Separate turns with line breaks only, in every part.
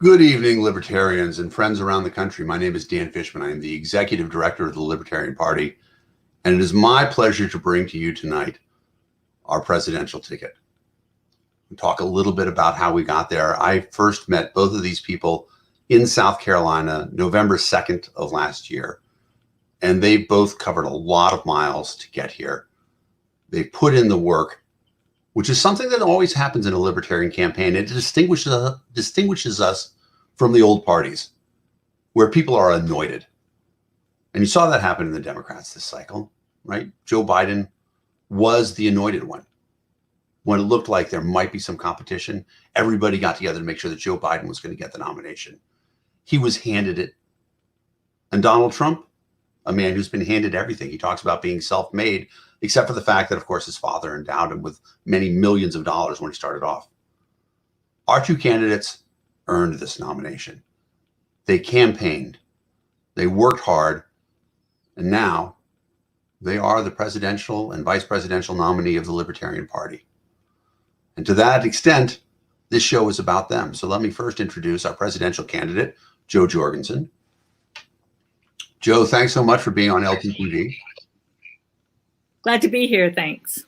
Good evening, Libertarians and friends around the country. My name is Dan Fishman. I am the Executive Director of the Libertarian Party, and it is my pleasure to bring to you tonight our presidential ticket. We'll talk a little bit about how we got there. I first met both of these people in South Carolina, November 2nd of last year, and they both covered a lot of miles to get here. They put in the work, which is something that always happens in a libertarian campaign. It distinguishes us from the old parties where people are anointed. And you saw that happen in the Democrats this cycle, right? Joe Biden was the anointed one. When it looked like there might be some competition, everybody got together to make sure that Joe Biden was going to get the nomination. He was handed it. And Donald Trump, a man who's been handed everything. He talks about being self-made, except for the fact that, of course, his father endowed him with many millions of dollars when he started off. Our two candidates earned this nomination. They campaigned, they worked hard, and now they are the presidential and vice presidential nominee of the Libertarian Party. And to that extent, this show is about them. So let me first introduce our presidential candidate, Joe Jorgensen. Joe, thanks so much for being on LPTV.
Glad to be here, thanks.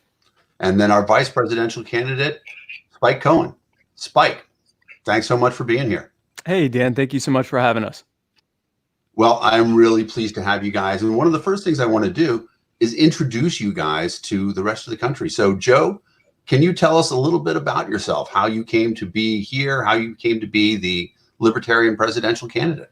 And then our vice presidential candidate, Spike Cohen. Spike, thanks so much for being here.
Hey, Dan, thank you so much for having us.
Well, I'm really pleased to have you guys. And one of the first things I want to do is introduce you guys to the rest of the country. So, Joe, can you tell us a little bit about yourself, how you came to be here, how you came to be the Libertarian presidential candidate?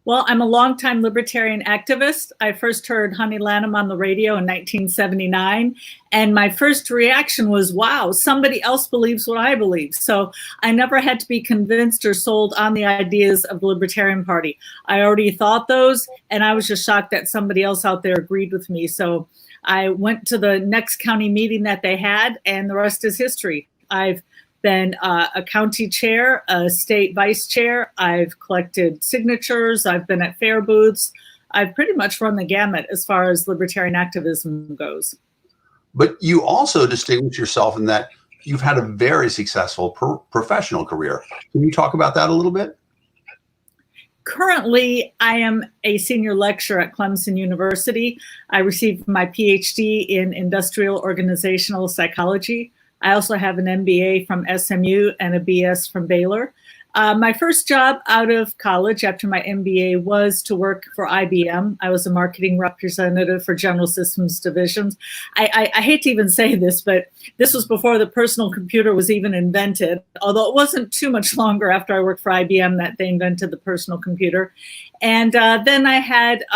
Well, I'm a longtime libertarian activist. I first heard Honey Lanham on the radio in 1979, and my first reaction was, wow, somebody else believes what I believe. So I never had to be convinced or sold on the ideas of the Libertarian Party. I already thought those, and I was just shocked that somebody else out there agreed with me. So I went to the next county meeting that they had, and the rest is history. I've been a county chair, a state vice chair. I've collected signatures. I've been at fair booths. I've pretty much run the gamut as far as libertarian activism goes.
But you also distinguish yourself in that you've had a very successful professional career. Can you talk about that a little bit?
Currently, I am a senior lecturer at Clemson University. I received my PhD in industrial organizational psychology. I also have an MBA from SMU and a BS from Baylor. My first job out of college after my MBA was to work for IBM. I was a marketing representative for General Systems divisions. I hate to even say this, but this was before the personal computer was even invented, although it wasn't too much longer after I worked for IBM that they invented the personal computer. And then I had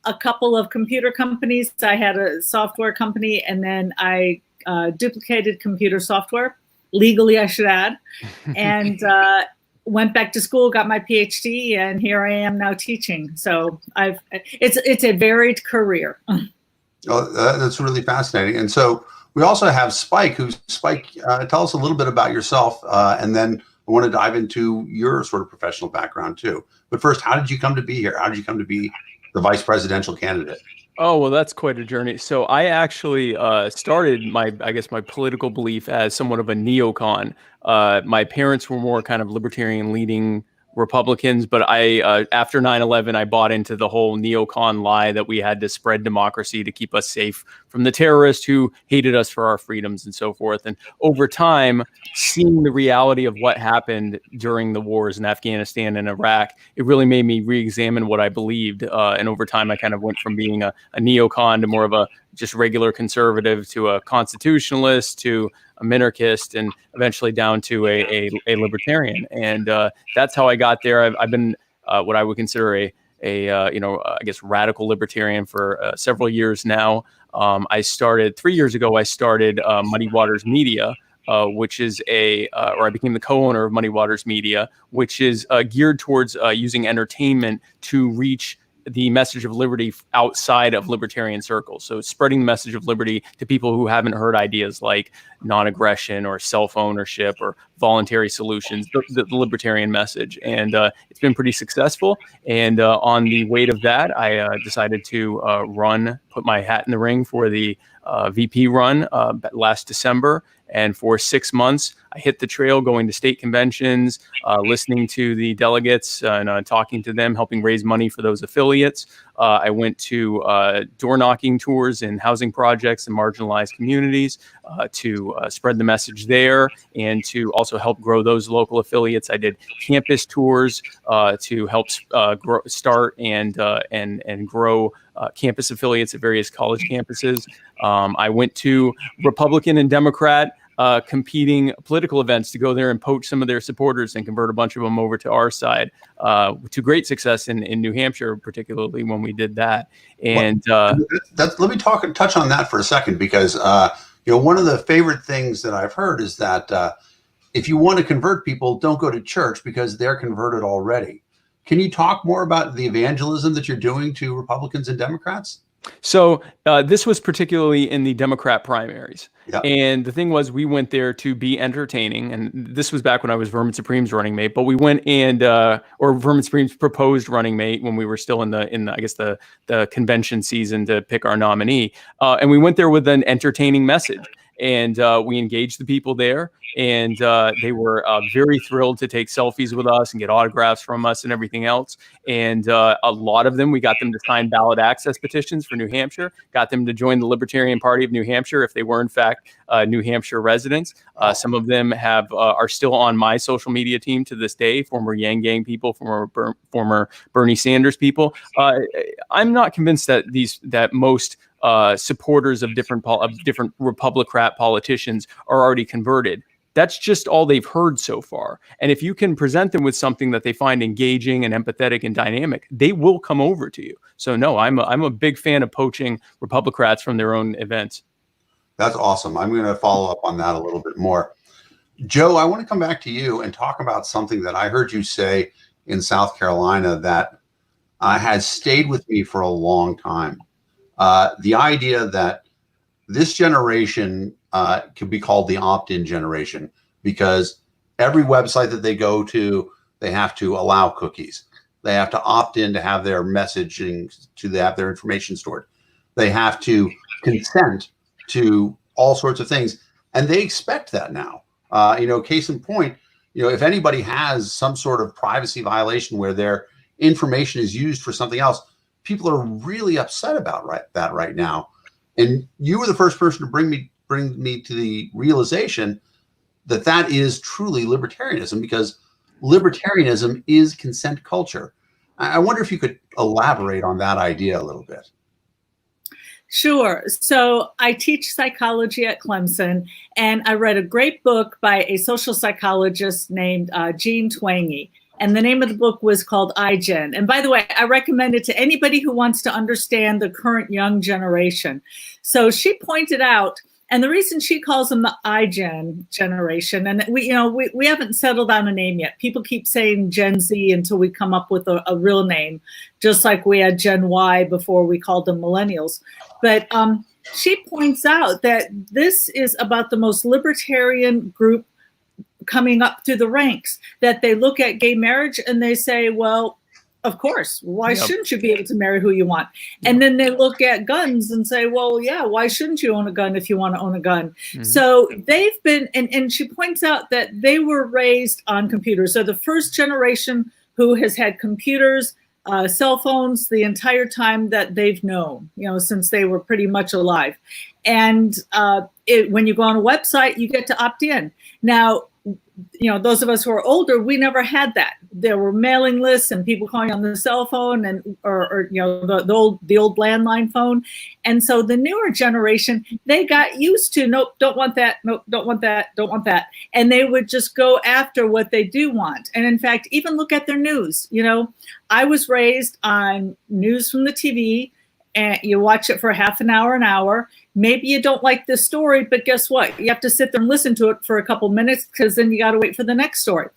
a couple of computer companies. I had a software company, and then I duplicated computer software, legally I should add, and went back to school, got my PhD, and here I am now teaching. So it's a varied career.
Oh, that's really fascinating. And so we also have Spike, tell us a little bit about yourself, and then I want to dive into your sort of professional background too. But first, how did you come to be here? How did you come to be the vice presidential candidate?
Oh, well, that's quite a journey. So I actually started my political belief as somewhat of a neocon. My parents were more kind of libertarian leading Republicans, but after 9/11, I bought into the whole neocon lie that we had to spread democracy to keep us safe from the terrorists who hated us for our freedoms and so forth. And over time, seeing the reality of what happened during the wars in Afghanistan and Iraq, it really made me re-examine what I believed. And over time, I kind of went from being a neocon to more of a just regular conservative to a constitutionalist to a minarchist, and eventually down to a libertarian. And that's how I got there. I've been what I would consider I guess radical libertarian for several years now. I started 3 years ago. I started Muddy Waters Media, which is or I became the co-owner of Muddy Waters Media, which is geared towards using entertainment to reach the message of liberty outside of libertarian circles. So spreading the message of liberty to people who haven't heard ideas like non-aggression or self-ownership or voluntary solutions, the libertarian message. And it's been pretty successful. And on the weight of that, I decided to run put my hat in the ring for the VP run last December. And for 6 months, I hit the trail going to state conventions, listening to the delegates and talking to them, helping raise money for those affiliates. I went to door knocking tours in housing projects and marginalized communities to spread the message there and to also help grow those local affiliates. I did campus tours to help start and grow campus affiliates at various college campuses. I went to Republican and Democrat competing political events to go there and poach some of their supporters and convert a bunch of them over to our side, to great success in New Hampshire, particularly when we did that. And
let me touch on that for a second, because one of the favorite things that I've heard is that if you want to convert people, don't go to church because they're converted already. Can you talk more about the evangelism that you're doing to Republicans and Democrats?
So this was particularly in the Democrat primaries.
Yep.
And the thing was, we went there to be entertaining. And this was back when I was Vermin Supreme's running mate. But we went and or Vermin Supreme's proposed running mate when we were still in the I guess the convention season to pick our nominee. And we went there with an entertaining message. And we engaged the people there, and they were very thrilled to take selfies with us and get autographs from us and everything else. And a lot of them, we got them to sign ballot access petitions for New Hampshire, got them to join the Libertarian Party of New Hampshire if they were in fact New Hampshire residents. Some of them are still on my social media team to this day, former Yang Gang people, former Bernie Sanders people. I'm not convinced that most supporters of different Republican politicians are already converted. That's just all they've heard so far. And if you can present them with something that they find engaging and empathetic and dynamic, they will come over to you. So no, I'm a big fan of poaching Republicans from their own events.
That's awesome. I'm going to follow up on that a little bit more. Joe, I want to come back to you and talk about something that I heard you say in South Carolina that has stayed with me for a long time. The idea that this generation could be called the opt-in generation, because every website that they go to, they have to allow cookies. They have to opt in to have their messaging, to have their information stored. They have to consent to all sorts of things, and they expect that now. Case in point, if anybody has some sort of privacy violation where their information is used for something else, people are really upset about that right now. And you were the first person to bring me to the realization that that is truly libertarianism, because libertarianism is consent culture. I wonder if you could elaborate on that idea a little bit.
Sure. So I teach psychology at Clemson, and I read a great book by a social psychologist named Jean Twenge. And the name of the book was called iGen. And by the way, I recommend it to anybody who wants to understand the current young generation. So she pointed out, and the reason she calls them the iGen generation, and we haven't settled on a name yet. People keep saying Gen Z until we come up with a real name, just like we had Gen Y before we called them millennials. But she points out that this is about the most libertarian group coming up through the ranks, that they look at gay marriage and they say, well, of course, why shouldn't you be able to marry who you want? And then they look at guns and say, well, yeah, why shouldn't you own a gun if you want to own a gun? Mm-hmm. So they've been, and she points out that they were raised on computers. So the first generation who has had computers, cell phones the entire time that they've known, since they were pretty much alive. And when you go on a website, you get to opt in. Now, those of us who are older, we never had that. There were mailing lists and people calling on the cell phone or the old landline phone. And so the newer generation, they got used to, nope, don't want that. Nope, don't want that. Don't want that. And they would just go after what they do want. And in fact, even look at their news. I was raised on news from the TV, and you watch it for half an hour. Maybe you don't like this story, but guess what? You have to sit there and listen to it for a couple minutes, because then you got to wait for the next story.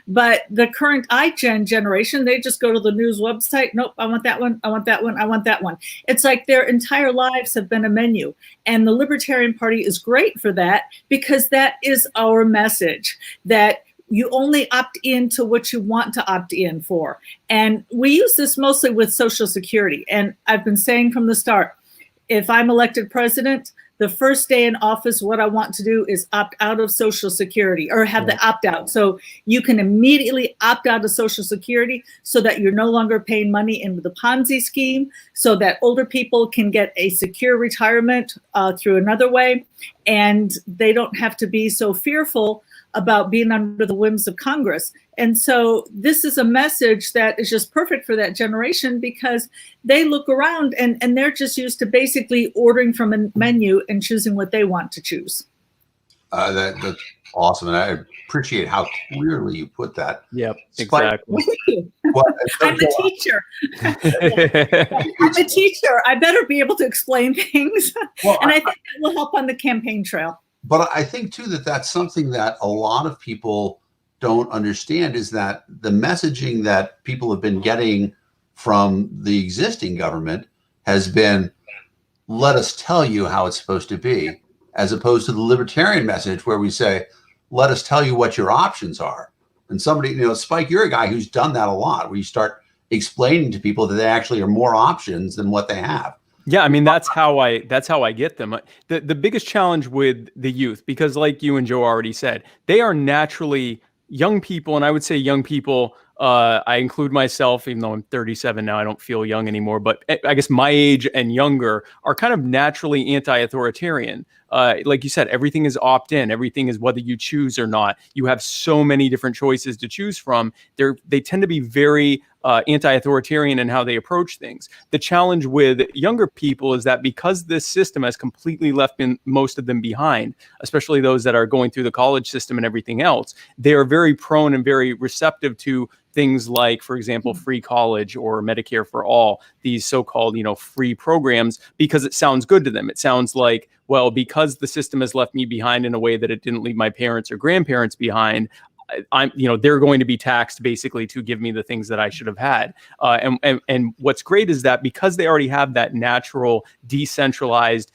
But the current iGen generation, they just go to the news website. Nope, I want that one. I want that one. I want that one. It's like their entire lives have been a menu. And the Libertarian Party is great for that, because that is our message, that you only opt into what you want to opt in for. And we use this mostly with Social Security. And I've been saying from the start, if I'm elected president, the first day in office, what I want to do is opt out of Social Security, or have the opt out. So you can immediately opt out of Social Security so that you're no longer paying money into the Ponzi scheme, so that older people can get a secure retirement through another way. And they don't have to be so fearful about being under the whims of Congress. And so this is a message that is just perfect for that generation, because they look around and they're just used to basically ordering from a menu and choosing what they want to choose.
That's awesome. And I appreciate how clearly you put that.
Yep, exactly.
Thank you. Well, I'm a teacher. I'm a teacher. I better be able to explain things. Well, and I think that will help on the campaign trail.
But I think, too, that that's something that a lot of people don't understand, is that the messaging that people have been getting from the existing government has been, let us tell you how it's supposed to be, as opposed to the libertarian message where we say, let us tell you what your options are. And somebody, Spike, you're a guy who's done that a lot, where you start explaining to people that they actually are more options than what they have.
Yeah, I mean, that's how I get them. The biggest challenge with the youth, because like you and Joe already said, they are naturally young people, and I would say young people, I include myself, even though I'm 37 now, I don't feel young anymore, but I guess my age and younger are kind of naturally anti-authoritarian. Like you said, everything is opt-in. Everything is whether you choose or not. You have so many different choices to choose from. They tend to be very anti-authoritarian in how they approach things. The challenge with younger people is that because this system has completely left most of them behind, especially those that are going through the college system and everything else, they are very prone and very receptive to things like, for example, free college or Medicare for all, these so-called, free programs, because it sounds good to them. It sounds like, well, because the system has left me behind in a way that it didn't leave my parents or grandparents behind, they're going to be taxed basically to give me the things that I should have had. And what's great is that because they already have that natural, decentralized,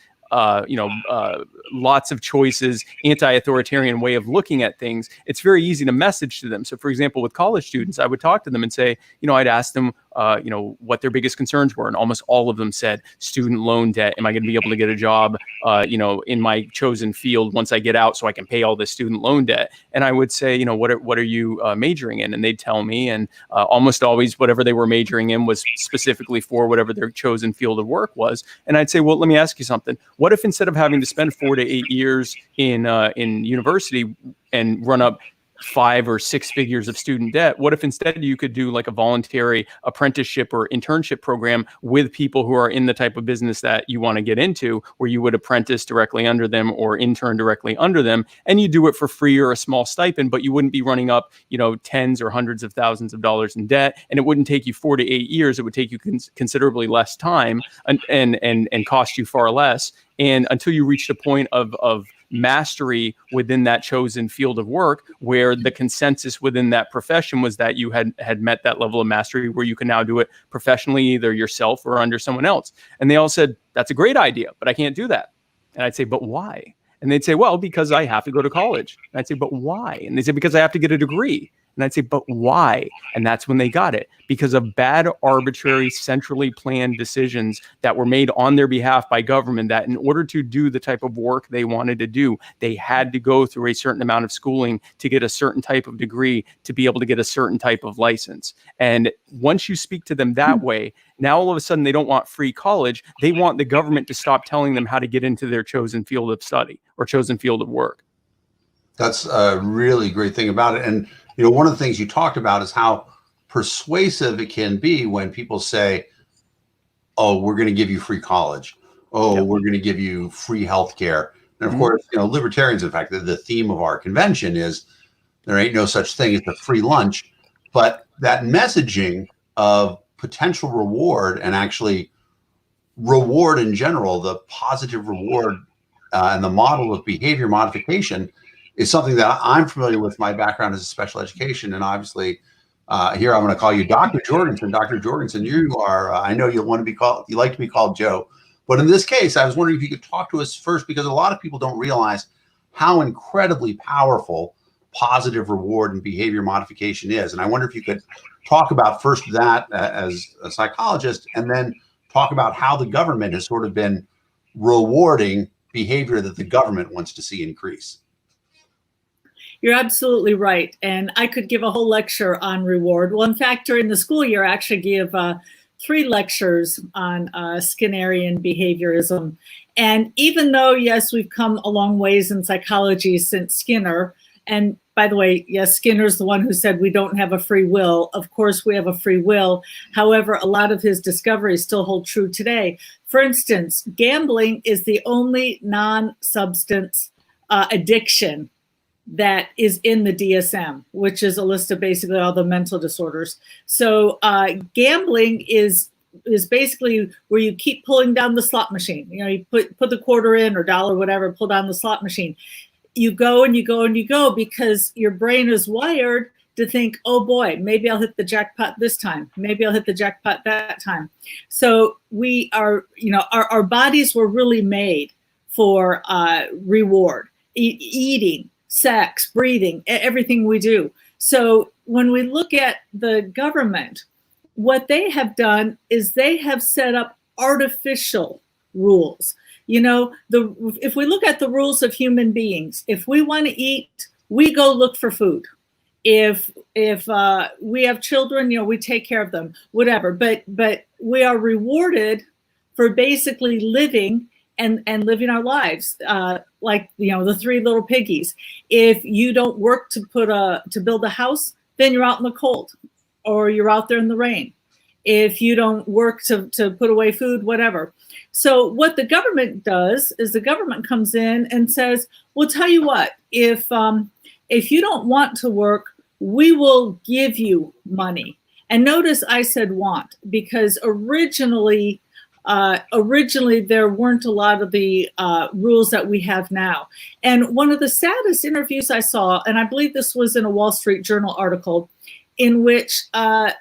lots of choices, anti-authoritarian way of looking at things, it's very easy to message to them. So, for example, with college students, I would talk to them and say, I'd ask them, what their biggest concerns were. And almost all of them said student loan debt. Am I going to be able to get a job, in my chosen field once I get out so I can pay all this student loan debt? And I would say, what are you majoring in? And they'd tell me, and almost always whatever they were majoring in was specifically for whatever their chosen field of work was. And I'd say, well, let me ask you something. What if instead of having to spend 4 to 8 years in university and run up 5 or 6 figures of student debt, what if instead you could do like a voluntary apprenticeship or internship program with people who are in the type of business that you want to get into, where you would apprentice directly under them or intern directly under them, and you do it for free or a small stipend, but you wouldn't be running up, tens or hundreds of thousands of dollars in debt, and it wouldn't take you 4 to 8 years. It would take you considerably less time and cost you far less. And until you reach the point of mastery within that chosen field of work, where the consensus within that profession was that you had met that level of mastery where you can now do it professionally, either yourself or under someone else. And they all said, that's a great idea, but I can't do that. And I'd say, but why? And they'd say, well, because I have to go to college. And I'd say, but why? And they say, because I have to get a degree. And I'd say, but why? And that's when they got it. Because of bad, arbitrary, centrally planned decisions that were made on their behalf by government, that in order to do the type of work they wanted to do, they had to go through a certain amount of schooling to get a certain type of degree to be able to get a certain type of license. And once you speak to them that way, now all of a sudden they don't want free college. They want the government to stop telling them how to get into their chosen field of study or chosen field of work.
That's a really great thing about it. And one of the things you talked about is how persuasive it can be when people say, oh, we're going to give you free college. Oh, yep. We're going to give you free healthcare. And of course, libertarians, in fact, the theme of our convention is there ain't no such thing as a free lunch. But that messaging of potential reward, and actually reward in general, the positive reward and the model of behavior modification, is something that I'm familiar with. My background is in special education, and obviously here I'm going to call you Dr. Jorgensen. Dr. Jorgensen, you are, I know you want to be called, you like to be called Joe, but in this case, I was wondering if you could talk to us first, because a lot of people don't realize how incredibly powerful positive reward and behavior modification is. And I wonder if you could talk about first that as a psychologist, and then talk about how the government has sort of been rewarding behavior that the government wants to see increase.
You're absolutely right. And I could give a whole lecture on reward. Well, in fact, during the school year, I actually give 3 lectures on Skinnerian behaviorism. And even though, yes, we've come a long ways in psychology since Skinner, and by the way, yes, Skinner's the one who said we don't have a free will. Of course, we have a free will. However, a lot of his discoveries still hold true today. For instance, gambling is the only non-substance addiction that is in the DSM, which is a list of basically all the mental disorders. So gambling is basically where you keep pulling down the slot machine. You know, you put the quarter in or dollar, whatever, pull down the slot machine. You go and you go and you go because your brain is wired to think, oh boy, maybe I'll hit the jackpot this time. Maybe I'll hit the jackpot that time. So we are, you know, our bodies were really made for reward, eating, sex, breathing, everything we do. So when we look at the government, what they have done is they have set up artificial rules. You know, if we look at the rules of human beings, if we want to eat, we go look for food. If we have children, you know, we take care of them, whatever. But we are rewarded for basically living and living our lives, like, you know, the 3 little piggies. If you don't work to build a house, then you're out in the cold, or you're out there in the rain. If you don't work to put away food, whatever. So what the government does is the government comes in and says, well, tell you what, if you don't want to work, we will give you money. And notice I said want, because originally there weren't a lot of the rules that we have now. And one of the saddest interviews I saw, and I believe this was in a Wall Street Journal article, in which a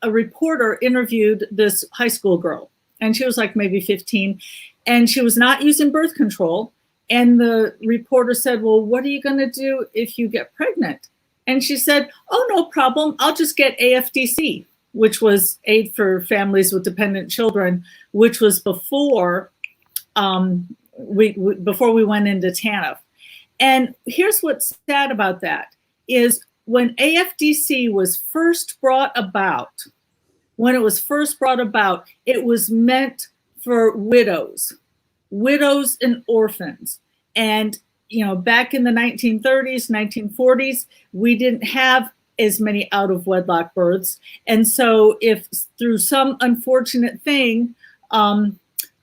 reporter interviewed this high school girl, and she was like maybe 15, and she was not using birth control. And the reporter said, well, what are you going to do if you get pregnant? And she said, oh, no problem. I'll just get AFDC, which was Aid for Families with Dependent Children, which was before we went into TANF. And here's what's sad about that is when AFDC was first brought about, it was meant for widows and orphans. And, you know, back in the 1930s, 1940s, we didn't have as many out of wedlock births. And so if through some unfortunate thing,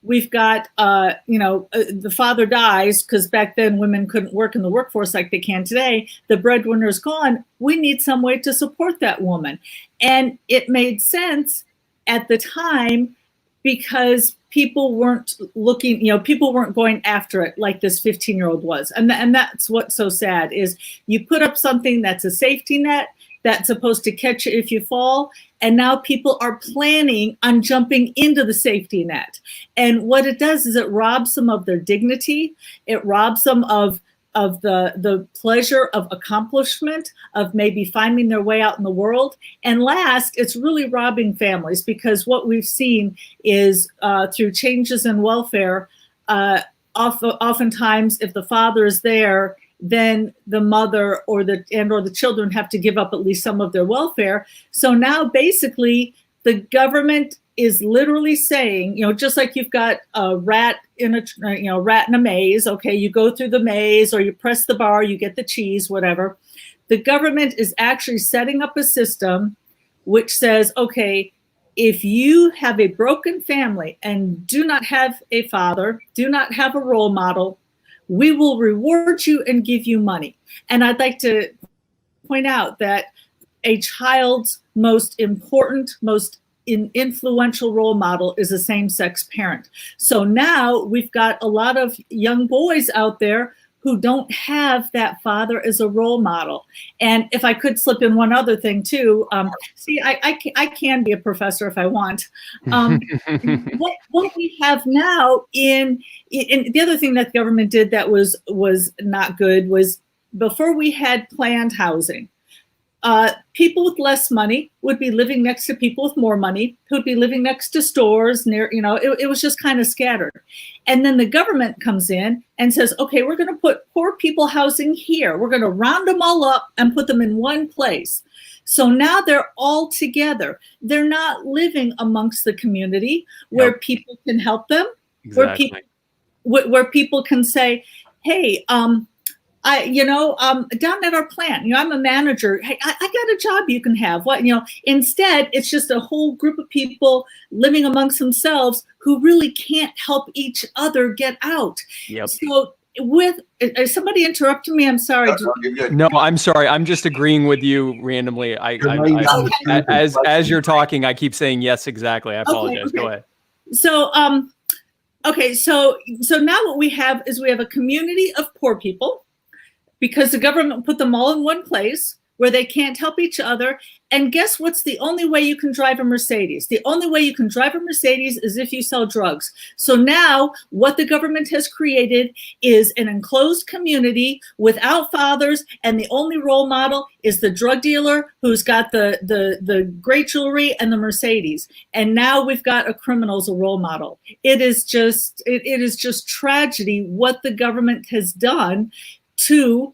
we've got, the father dies, because back then women couldn't work in the workforce like they can today, the breadwinner's gone, we need some way to support that woman. And it made sense at the time because people weren't looking, people weren't going after it like this 15-year-old was. And that's what's so sad is you put up something that's a safety net that's supposed to catch you if you fall. And now people are planning on jumping into the safety net. And what it does is it robs them of their dignity. It robs them of the pleasure of accomplishment, of maybe finding their way out in the world. And last, it's really robbing families, because what we've seen is through changes in welfare, oftentimes if the father is there, then the mother or the children have to give up at least some of their welfare. So now basically the government is literally saying, just like you've got a rat in a maze. Okay, you go through the maze or you press the bar, you get the cheese, whatever. The government is actually setting up a system which says, okay, if you have a broken family and do not have a father, do not have a role model, we will reward you and give you money. And I'd like to point out that a child's most important, most influential role model is a same-sex parent. So now we've got a lot of young boys out there who don't have that father as a role model. And if I could slip in one other thing too, I can be a professor if I want. What we have now in the other thing that the government did that was not good was before we had planned housing, people with less money would be living next to people with more money, who would be living next to stores near, it was just kind of scattered. And then the government comes in and says, okay, we're going to put poor people housing here. We're going to round them all up and put them in one place. So now they're all together. They're not living amongst the community where people can help them,
Exactly.
where people can say, hey, down at our plant, I'm a manager. Hey, I got a job you can have. Instead, it's just a whole group of people living amongst themselves who really can't help each other get out.
Yep.
So somebody interrupted me. I'm sorry.
No, I'm sorry. I'm just agreeing with you randomly. As you're talking, I keep saying yes, exactly. I apologize.
Okay.
Go ahead.
So, so now what we have is we have a community of poor people, because the government put them all in one place where they can't help each other. And guess what's the only way you can drive a Mercedes? The only way you can drive a Mercedes is if you sell drugs. So now what the government has created is an enclosed community without fathers, and the only role model is the drug dealer who's got the great jewelry and the Mercedes. And now we've got a criminal as a role model. It is just tragedy what the government has done to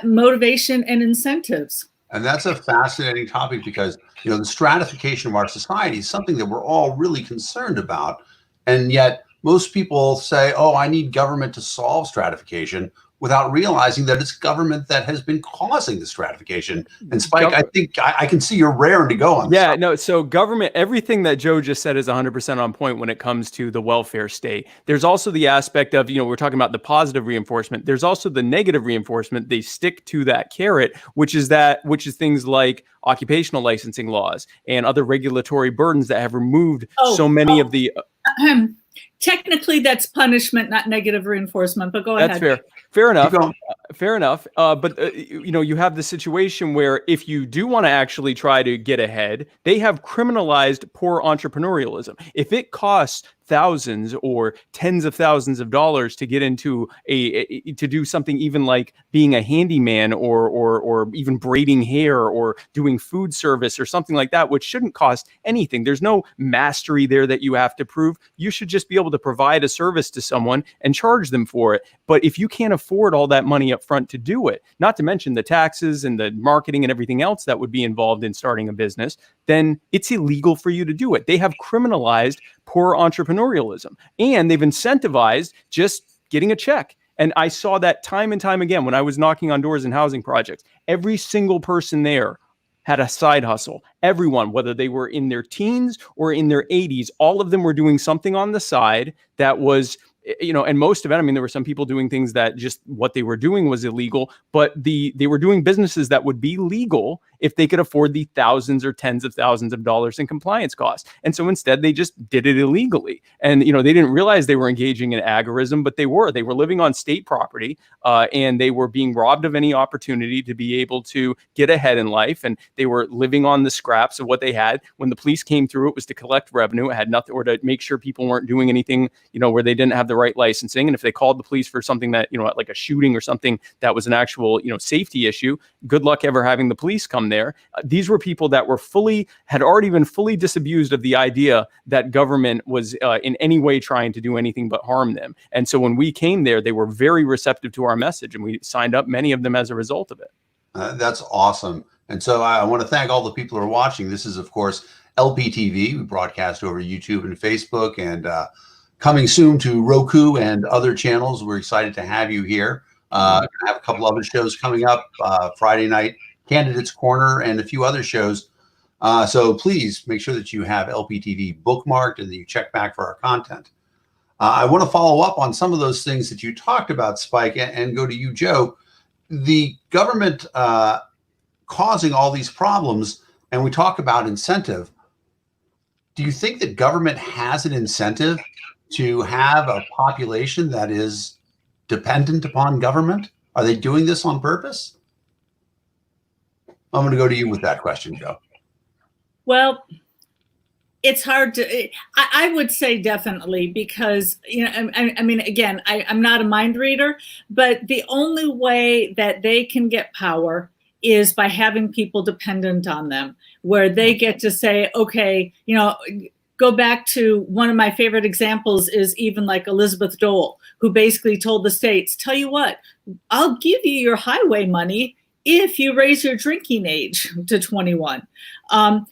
motivation and incentives.
And that's a fascinating topic because, the stratification of our society is something that we're all really concerned about. And yet most people say, oh, I need government to solve stratification, without realizing that it's government that has been causing the stratification. And Spike, I think I can see you're raring to go on this.
Yeah, no, so government, everything that Joe just said is 100% on point when it comes to the welfare state. There's also the aspect of, we're talking about the positive reinforcement. There's also the negative reinforcement. They stick to that carrot, which is things like occupational licensing laws and other regulatory burdens that have removed so many of the...
Technically, that's punishment, not negative reinforcement, but go ahead.
That's fair. Fair enough. Fair enough. But you have the situation where if you do want to actually try to get ahead, they have criminalized poor entrepreneurialism. If it costs thousands or tens of thousands of dollars to get into to do something even like being a handyman or even braiding hair or doing food service or something like that, which shouldn't cost anything. There's no mastery there that you have to prove. You should just be able to provide a service to someone and charge them for it. But if you can't afford all that money up front to do it, not to mention the taxes and the marketing and everything else that would be involved in starting a business, then it's illegal for you to do it. They have criminalized poor entrepreneurialism, and they've incentivized just getting a check. And I saw that time and time again when I was knocking on doors in housing projects. Every single person there had a side hustle. Everyone, whether they were in their teens or in their 80s, all of them were doing something on the side that was, and most of it, there were some people doing things that just what they were doing was illegal, but they were doing businesses that would be legal if they could afford the thousands or tens of thousands of dollars in compliance costs. And so instead they just did it illegally. And, they didn't realize they were engaging in agorism, but they were living on state property and they were being robbed of any opportunity to be able to get ahead in life. And they were living on the scraps of what they had. When the police came through, it was to collect revenue. It had nothing, or to make sure people weren't doing anything, where they didn't have the right licensing. And if they called the police for something that, like a shooting or something that was an actual, safety issue, good luck ever having the police come there. These were people that had already been fully disabused of the idea that government was in any way trying to do anything but harm them. And so when we came there, they were very receptive to our message, and we signed up many of them as a result of it.
That's awesome. And so I want to thank all the people who are watching. This is, of course, LPTV. We broadcast over YouTube and Facebook, and coming soon to Roku and other channels. We're excited to have you here. I have a couple other shows coming up Friday night, Candidates Corner, and a few other shows. So please make sure that you have LPTV bookmarked and that you check back for our content. I want to follow up on some of those things that you talked about, Spike, and go to you, Joe. The government causing all these problems, and we talk about incentive. Do you think that government has an incentive to have a population that is dependent upon government? Are they doing this on purpose? I'm going to go to you with that question, Joe.
Well, it's hard to, I would say definitely, because, again, I'm not a mind reader, but the only way that they can get power is by having people dependent on them, where they get to say, okay, go back to one of my favorite examples is even like Elizabeth Dole, who basically told the states, tell you what, I'll give you your highway money if you raise your drinking age to 21.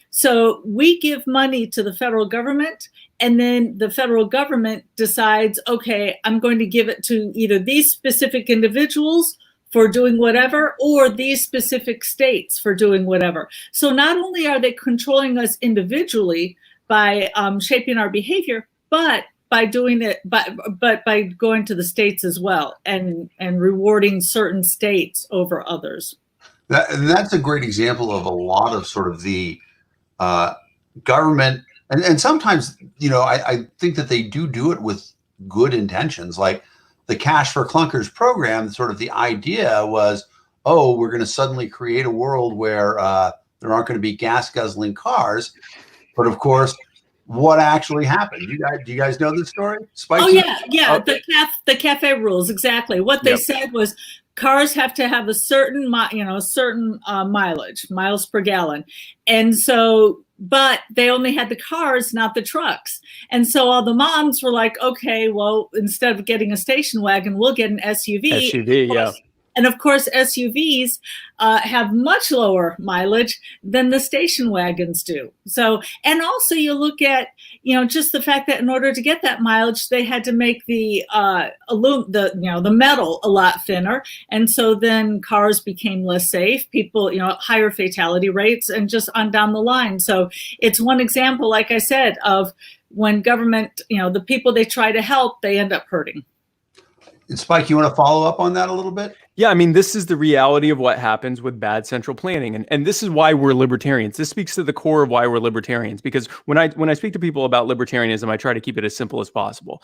So we give money to the federal government, and then the federal government decides, okay, I'm going to give it to either these specific individuals for doing whatever, or these specific states for doing whatever. So not only are they controlling us individually by shaping our behavior, but by doing it, but by going to the states as well, and rewarding certain states over others.
That's a great example of a lot of sort of the government, and sometimes, I think that they do it with good intentions. Like the Cash for Clunkers program, sort of the idea was, oh, we're going to suddenly create a world where there aren't going to be gas guzzling cars. But of course, what actually happened? Do you guys know this story? Spike?
Oh yeah. The cafe rules, exactly. What they said was cars have to have a certain mileage, miles per gallon, and so, but they only had the cars, not the trucks. And so all the moms were like, okay, well, instead of getting a station wagon, we'll get an SUV.
SUV, yeah.
And of course, SUVs have much lower mileage than the station wagons do. So, and also you look at, just the fact that in order to get that mileage, they had to make the metal a lot thinner. And so then cars became less safe, people, higher fatality rates, and just on down the line. So it's one example, like I said, of when government, the people they try to help, they end up hurting.
And Spike, you want to follow up on that a little bit?
Yeah, I mean, this is the reality of what happens with bad central planning. And this is why we're libertarians. This speaks to the core of why we're libertarians, because when I speak to people about libertarianism, I try to keep it as simple as possible.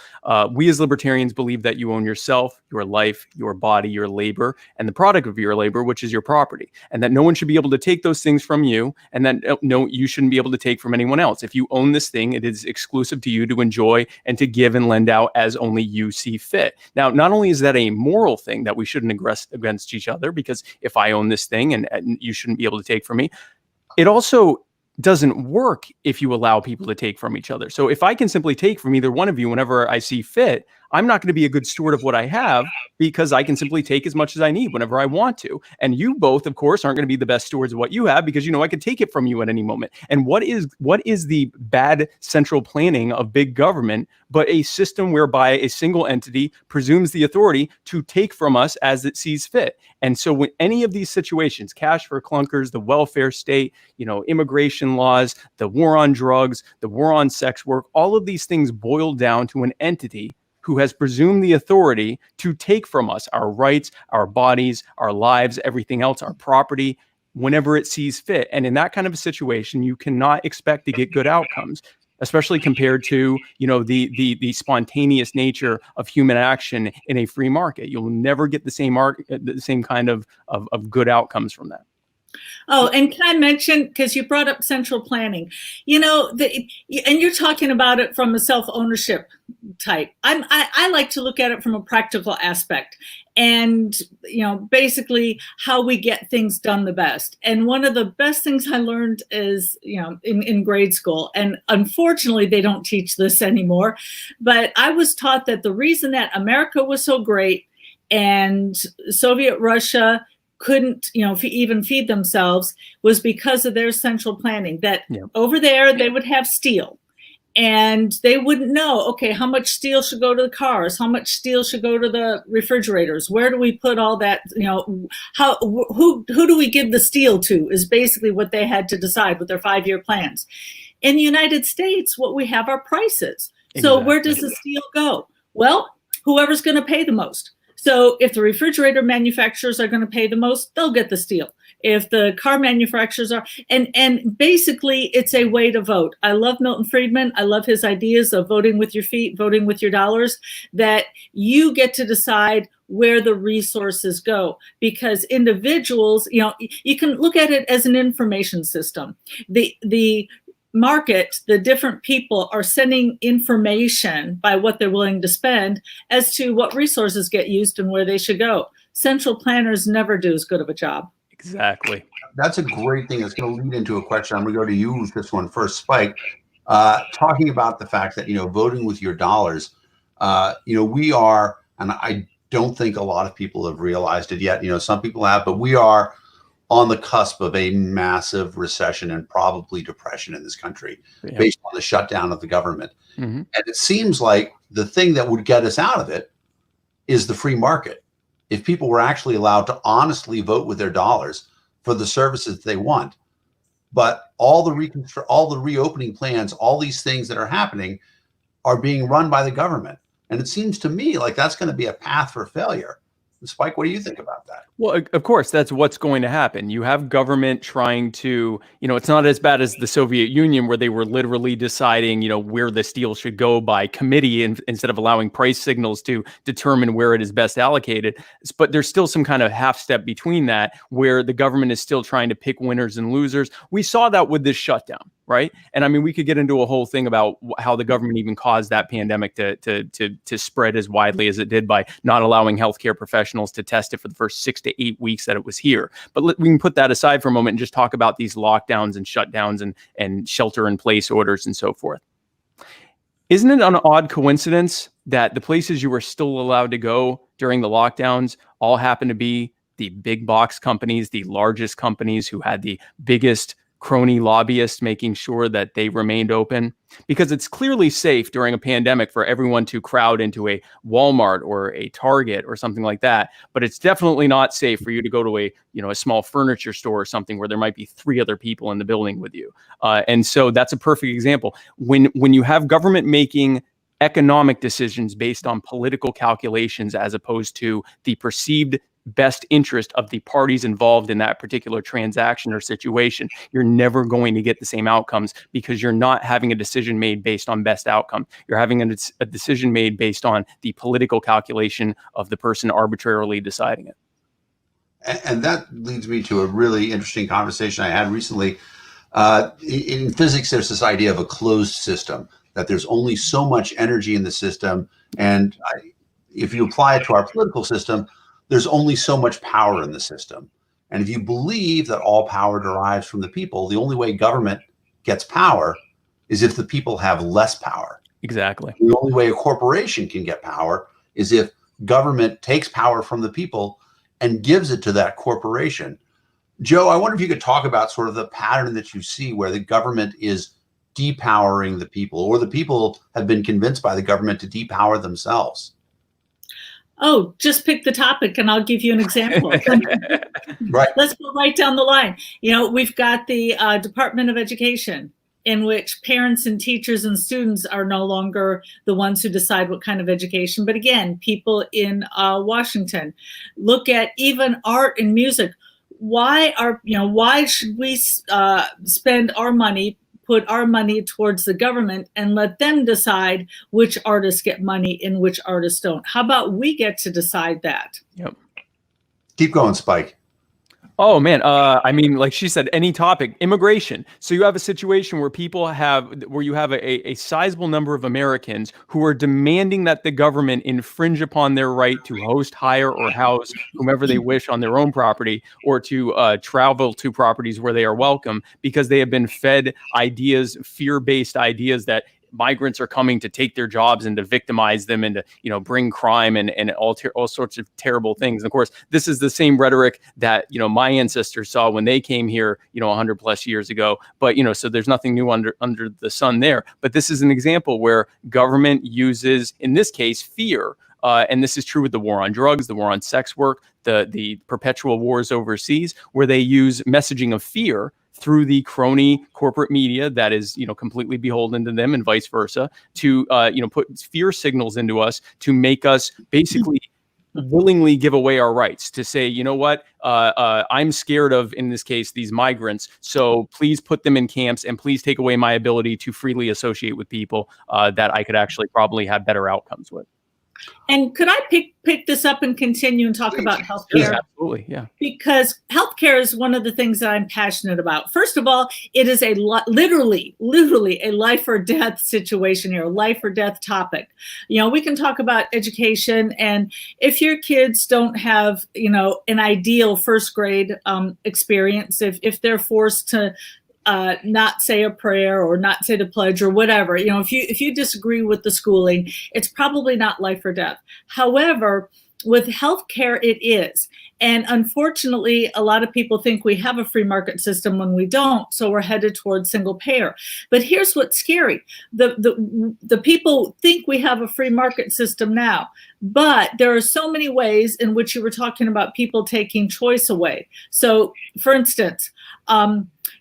We as libertarians believe that you own yourself, your life, your body, your labor, and the product of your labor, which is your property, and that no one should be able to take those things from you, and that no, you shouldn't be able to take from anyone else. If you own this thing, it is exclusive to you to enjoy and to give and lend out as only you see fit. Now, not only is that a moral thing that we shouldn't aggress against each other, because if I own this thing and you shouldn't be able to take from me, it also doesn't work if you allow people to take from each other. So if I can simply take from either one of you whenever I see fit, I'm not going to be a good steward of what I have, because I can simply take as much as I need whenever I want to. And you both, of course, aren't going to be the best stewards of what you have, because I could take it from you at any moment. And what is the bad central planning of big government but a system whereby a single entity presumes the authority to take from us as it sees fit? And so when any of these situations, cash for clunkers, the welfare state, immigration laws, the war on drugs, the war on sex work, all of these things boil down to an entity who has presumed the authority to take from us our rights, our bodies, our lives, everything else, our property, whenever it sees fit. And in that kind of a situation, you cannot expect to get good outcomes, especially compared to, the spontaneous nature of human action in a free market. You'll never get the same kind of good outcomes from that.
Oh, and can I mention, because you brought up central planning, and you're talking about it from a self-ownership type. I like to look at it from a practical aspect, and basically how we get things done the best. And one of the best things I learned is in grade school, and unfortunately they don't teach this anymore, but I was taught that the reason that America was so great and Soviet Russia couldn't even feed themselves was because of their central planning, that over there they would have steel, and they wouldn't know, okay, how much steel should go to the cars, how much steel should go to the refrigerators, where do we put all that, who do we give the steel to, is basically what they had to decide with their 5-year plans. In the United States, what we have are prices. Exactly. So where does the steel go? Well, whoever's going to pay the most. So if the refrigerator manufacturers are going to pay the most, they'll get the steel. If the car manufacturers are, and basically it's a way to vote. I love Milton Friedman. I love his ideas of voting with your feet, voting with your dollars, that you get to decide where the resources go, because individuals, you can look at it as an information system. The market, the different people are sending information by what they're willing to spend as to what resources get used and where they should go. Central planners never do as good of a job.
Exactly.
That's a great thing. It's going to lead into a question. I'm going to go to you with this one first, Spike. Talking about the fact that, voting with your dollars, we are, and I don't think a lot of people have realized it yet. Some people have, but we are on the cusp of a massive recession and probably depression in this country based on the shutdown of the government. And it seems like the thing that would get us out of it is the free market. If people were actually allowed to honestly vote with their dollars for the services they want. But all the reopening plans, all these things that are happening are being run by the government. And it seems to me like that's going to be a path for failure. Spike, what do you think about that?
Well, of course, that's what's going to happen. You have government trying to, it's not as bad as the Soviet Union where they were literally deciding, where the steel should go by committee instead of allowing price signals to determine where it is best allocated. But there's still some kind of half step between that where the government is still trying to pick winners and losers. We saw that with this shutdown. Right. And I mean, we could get into a whole thing about how the government even caused that pandemic to spread as widely as it did by not allowing healthcare professionals to test it for the first 6 to 8 weeks that it was here. But we can put that aside for a moment and just talk about these lockdowns and shutdowns and shelter in place orders and so forth. Isn't it an odd coincidence that the places you were still allowed to go during the lockdowns all happen to be the big box companies, the largest companies who had the biggest crony lobbyists making sure that they remained open? Because it's clearly safe during a pandemic for everyone to crowd into a Walmart or a Target or something like that. But it's definitely not safe for you to go to a small furniture store or something where there might be 3 other people in the building with you. And so that's a perfect example. When you have government making economic decisions based on political calculations as opposed to the perceived best interest of the parties involved in that particular transaction or situation, you're never going to get the same outcomes because you're not having a decision made based on best outcome. You're having a decision made based on the political calculation of the person arbitrarily deciding it.
And that leads me to a really interesting conversation I had recently. In physics, there's this idea of a closed system, that there's only so much energy in the system. And if you apply it to our political system, there's only so much power in the system. And if you believe that all power derives from the people, the only way government gets power is if the people have less power.
Exactly.
The only way a corporation can get power is if government takes power from the people and gives it to that corporation. Joe, I wonder if you could talk about sort of the pattern that you see where the government is depowering the people, or the people have been convinced by the government to depower themselves.
Oh, just pick the topic and I'll give you an example.
Right.
Let's go right down the line. We've got the Department of Education, in which parents and teachers and students are no longer the ones who decide what kind of education. But again, people in Washington. Look at even art and music. Why should we spend our money, put our money towards the government and let them decide which artists get money and which artists don't? How about we get to decide that?
Yep.
Keep going, Spike.
Oh, man. I mean, like she said, any topic, immigration. So you have a situation where you have a sizable number of Americans who are demanding that the government infringe upon their right to host, hire, or house whomever they wish on their own property, or to travel to properties where they are welcome, because they have been fed ideas, fear-based ideas that migrants are coming to take their jobs and to victimize them and to, bring crime and all sorts of terrible things. And of course, this is the same rhetoric that, my ancestors saw when they came here, 100 plus years ago. But, so there's nothing new under the sun there. But this is an example where government uses, in this case, fear. And this is true with the war on drugs, the war on sex work, the perpetual wars overseas, where they use messaging of fear through the crony corporate media that is, completely beholden to them, and vice versa, to, put fear signals into us to make us basically willingly give away our rights, to say, you know what, I'm scared of, in this case, these migrants. So please put them in camps and please take away my ability to freely associate with people that I could actually probably have better outcomes with.
And could I pick this up and continue and talk about healthcare?
Absolutely, yeah.
Because healthcare is one of the things that I'm passionate about. First of all, it is a literally a life or death situation here, a life or death topic. We can talk about education, and if your kids don't have, an ideal first grade experience, if they're forced to not say a prayer or not say the pledge or whatever, if you disagree with the schooling, it's probably not life or death. However, with healthcare, it is. And unfortunately, a lot of people think we have a free market system when we don't. So we're headed towards single payer. But here's what's scary. The people think we have a free market system now, but there are so many ways in which you were talking about people taking choice away. So for instance,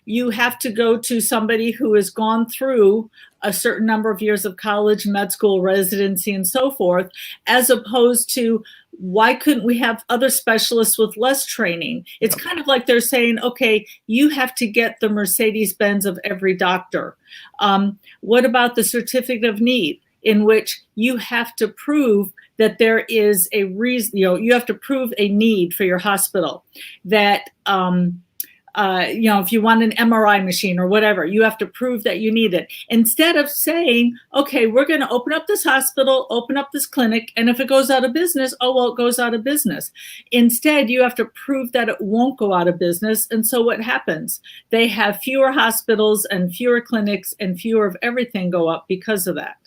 you have to go to somebody who has gone through a certain number of years of college, med school, residency, and so forth, as opposed to why couldn't we have other specialists with less training? It's kind of like they're saying, okay, you have to get the Mercedes-Benz of every doctor. What about the certificate of need, in which you have to prove that there is a reason, you have to prove a need for your hospital, that if you want an MRI machine or whatever, you have to prove that you need it. Instead of saying, okay, we're going to open up this hospital, open up this clinic, and if it goes out of business, oh, well, it goes out of business. Instead, you have to prove that it won't go out of business. And so what happens? They have fewer hospitals and fewer clinics, and fewer of everything go up because of that.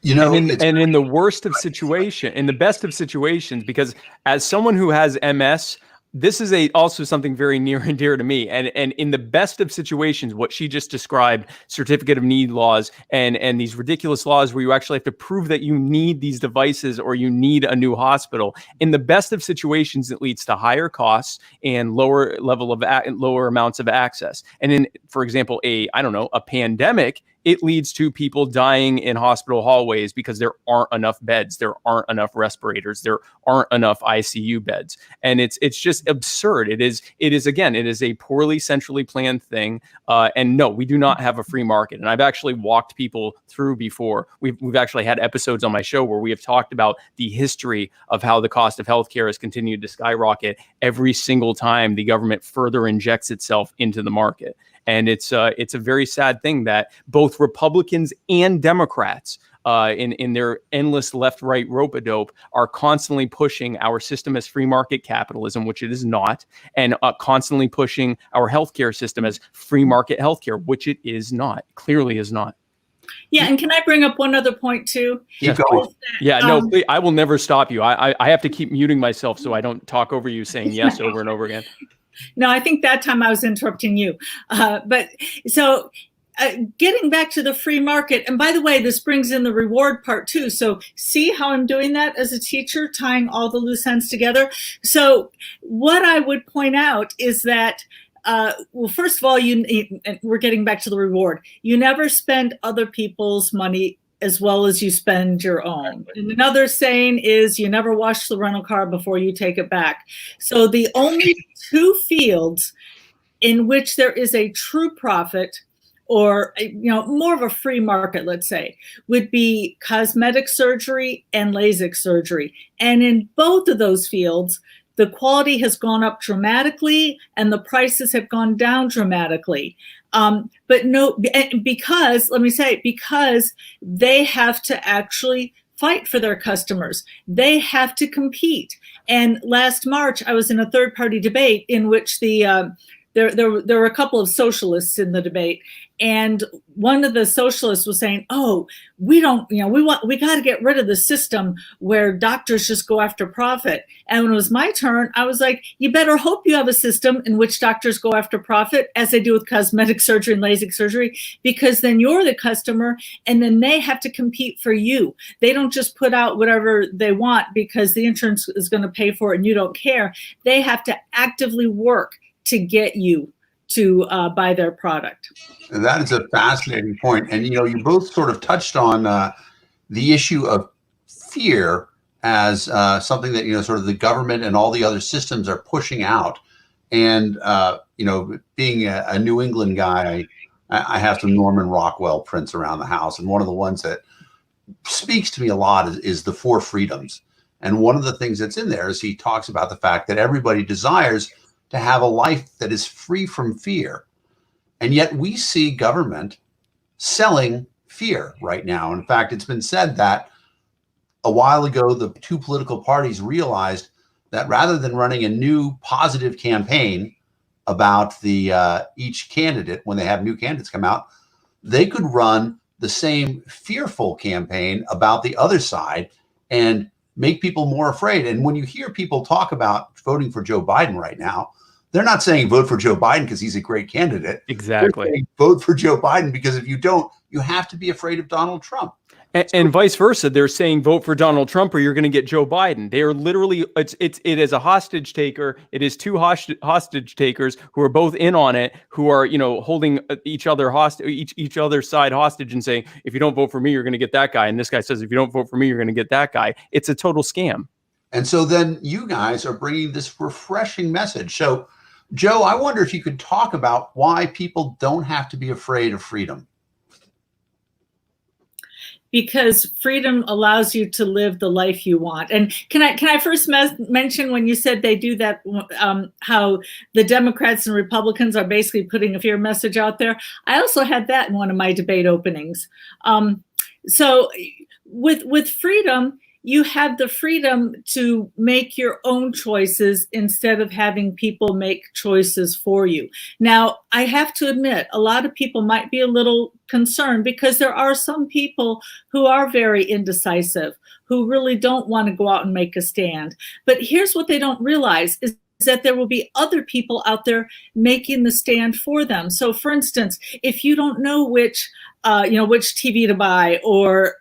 And in the worst of situation, in the best of situations, because as someone who has MS, this is also something very near and dear to me. And in the best of situations, what she just described, certificate of need laws and these ridiculous laws where you actually have to prove that you need these devices or you need a new hospital. In the best of situations, it leads to higher costs and lower amounts of access. And in, for example, a pandemic, it leads to people dying in hospital hallways because there aren't enough beds, there aren't enough respirators, there aren't enough ICU beds, and it's just absurd. It is a poorly centrally planned thing. And no, we do not have a free market. And I've actually walked people through before. We've actually had episodes on my show where we have talked about the history of how the cost of healthcare has continued to skyrocket every single time the government further injects itself into the market. And it's a very sad thing that both Republicans and Democrats in their endless left-right rope-a-dope are constantly pushing our system as free market capitalism, which it is not, and constantly pushing our healthcare system as free market healthcare, which it is not, clearly is not.
Yeah, and can I bring up one other point too?
Yes, please. Yeah, no, please, I will never stop you. I have to keep muting myself so I don't talk over you saying yes over and over again.
No, I think that time I was interrupting you. But so getting back to the free market, and by the way, this brings in the reward part too. So see how I'm doing that as a teacher, tying all the loose ends together. So what I would point out is that well, first of all, we're getting back to the reward. You never spend other people's money as well as you spend your own. And another saying is you never wash the rental car before you take it back. So the only two fields in which there is a true profit, or more of a free market, let's say, would be cosmetic surgery and LASIK surgery. And in both of those fields, the quality has gone up dramatically and the prices have gone down dramatically. But no, because they have to actually fight for their customers. They have to compete. And last March, I was in a third-party debate in which there were a couple of socialists in the debate, and one of the socialists was saying, "Oh, we got to get rid of the system where doctors just go after profit." And when it was my turn, I was like, "You better hope you have a system in which doctors go after profit, as they do with cosmetic surgery and LASIK surgery, because then you're the customer, and then they have to compete for you. They don't just put out whatever they want because the insurance is going to pay for it and you don't care. They have to actively work to get you to buy their product."
And that is a fascinating point. And, you both sort of touched on the issue of fear as something that, sort of the government and all the other systems are pushing out. And, being a New England guy, I have some Norman Rockwell prints around the house. And one of the ones that speaks to me a lot is the four freedoms. And one of the things that's in there is he talks about the fact that everybody desires to have a life that is free from fear. And yet we see government selling fear right now. In fact, it's been said that a while ago, the two political parties realized that rather than running a new positive campaign about each candidate when they have new candidates come out, they could run the same fearful campaign about the other side and make people more afraid. And when you hear people talk about voting for Joe Biden right now, they're not saying vote for Joe Biden because he's a great candidate.
Exactly.
They're saying vote for Joe Biden because if you don't, you have to be afraid of Donald Trump.
And vice versa. They're saying vote for Donald Trump or you're going to get Joe Biden. They are literally, it is a hostage taker. It is two hostage takers who are both in on it, who are, holding each other hostage, each other's side hostage and saying, if you don't vote for me, you're going to get that guy. And this guy says, if you don't vote for me, you're going to get that guy. It's a total scam.
And so then you guys are bringing this refreshing message. So Joe, I wonder if you could talk about why people don't have to be afraid of freedom.
Because freedom allows you to live the life you want. And can I first mention when you said they do that, how the Democrats and Republicans are basically putting a fear message out there? I also had that in one of my debate openings. So with freedom, you have the freedom to make your own choices instead of having people make choices for you. Now, I have to admit, a lot of people might be a little concerned because there are some people who are very indecisive, who really don't want to go out and make a stand. But here's what they don't realize is that there will be other people out there making the stand for them. So for instance, if you don't know which TV to buy or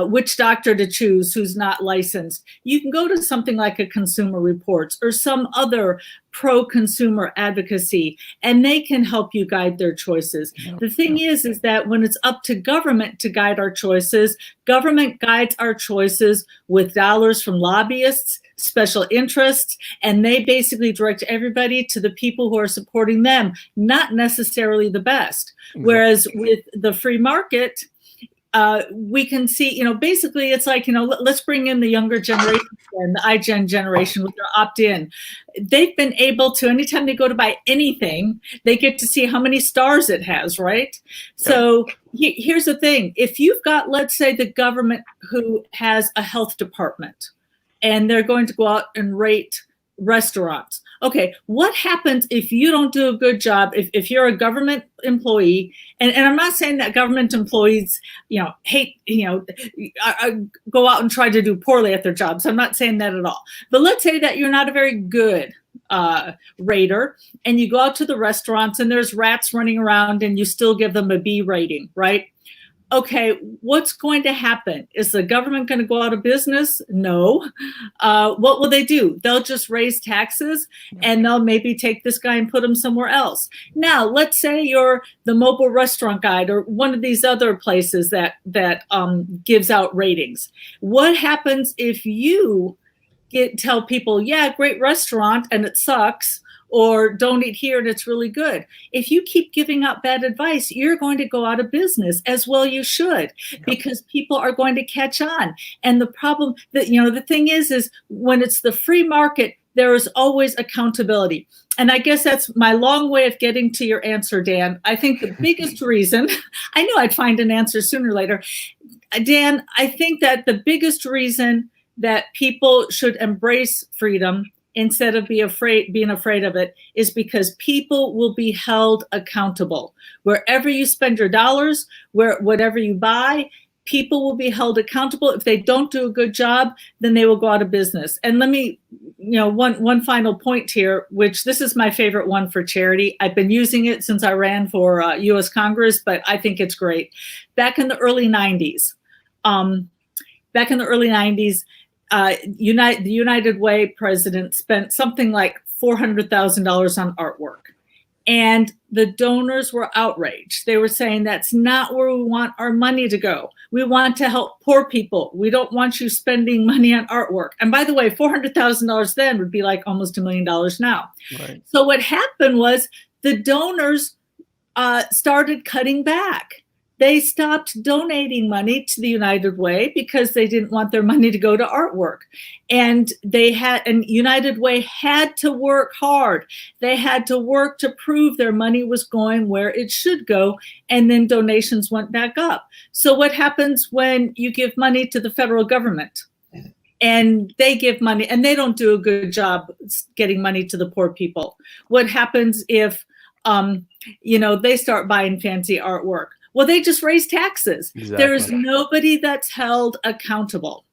which doctor to choose who's not licensed, you can go to something like a Consumer Reports or some other pro-consumer advocacy, and they can help you guide their choices. The thing is that when it's up to government to guide our choices, government guides our choices with dollars from lobbyists, special interests, and they basically direct everybody to the people who are supporting them, not necessarily the best. Whereas with the free market, we can see, basically it's like, let's bring in the younger generation and the iGen generation with their opt-in. They've been able to, anytime they go to buy anything, they get to see how many stars it has, right? Yeah. So here's the thing. If you've got, let's say, the government who has a health department and they're going to go out and rate restaurants. Okay, what happens if you don't do a good job, if you're a government employee, and I'm not saying that government employees, hate, go out and try to do poorly at their jobs. I'm not saying that at all. But let's say that you're not a very good rater and you go out to the restaurants and there's rats running around and you still give them a B rating, right? Okay, what's going to happen? Is the government going to go out of business? No. What will they do? They'll just raise taxes and they'll maybe take this guy and put him somewhere else. Now, let's say you're the Mobile Restaurant Guide or one of these other places that gives out ratings. What happens if you tell people, yeah, great restaurant and it sucks, or don't eat here and it's really good? If you keep giving out bad advice, you're going to go out of business, as well you should, because people are going to catch on. And the problem that, the thing is when it's the free market, there is always accountability. And I guess that's my long way of getting to your answer, Dan. I think the biggest reason, I knew I'd find an answer sooner or later. Dan, I think that the biggest reason that people should embrace freedom instead of being afraid of it is because people will be held accountable. Wherever you spend your dollars, whatever you buy, people will be held accountable. If they don't do a good job, then they will go out of business. And let me, one final point here, which this is my favorite one for charity. I've been using it since I ran for U.S. Congress, but I think it's great. Back in the early 90s, the United Way president spent something like $400,000 on artwork. And the donors were outraged. They were saying, that's not where we want our money to go. We want to help poor people. We don't want you spending money on artwork. And by the way, $400,000 then would be like almost $1 million now. Right. So what happened was the donors started cutting back. they stopped donating money to the United Way because they didn't want their money to go to artwork. And United Way had to work hard. They had to work to prove their money was going where it should go. And then donations went back up. So what happens when you give money to the federal government and they give money and they don't do a good job getting money to the poor people? What happens if, they start buying fancy artwork? Well, they just raise taxes.
Exactly.
There is nobody that's held accountable.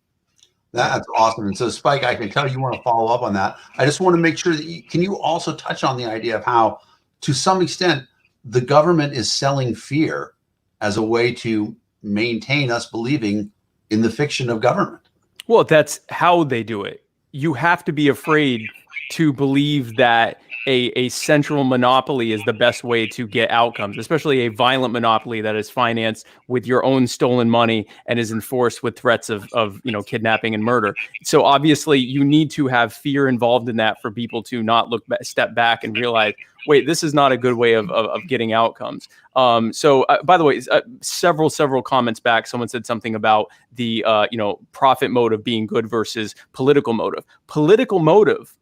That's awesome. And so, Spike, I can tell you want to follow up on that. I just want to make sure that can you also touch on the idea of how, to some extent, the government is selling fear as a way to maintain us believing in the fiction of government?
Well, that's how they do it. You have to be afraid to believe that a central monopoly is the best way to get outcomes, especially a violent monopoly that is financed with your own stolen money and is enforced with threats of kidnapping and murder. So obviously you need to have fear involved in that for people to not step back and realize, wait, this is not a good way of getting outcomes. So by the way, several comments back, someone said something about the profit motive being good versus political motive. Political motive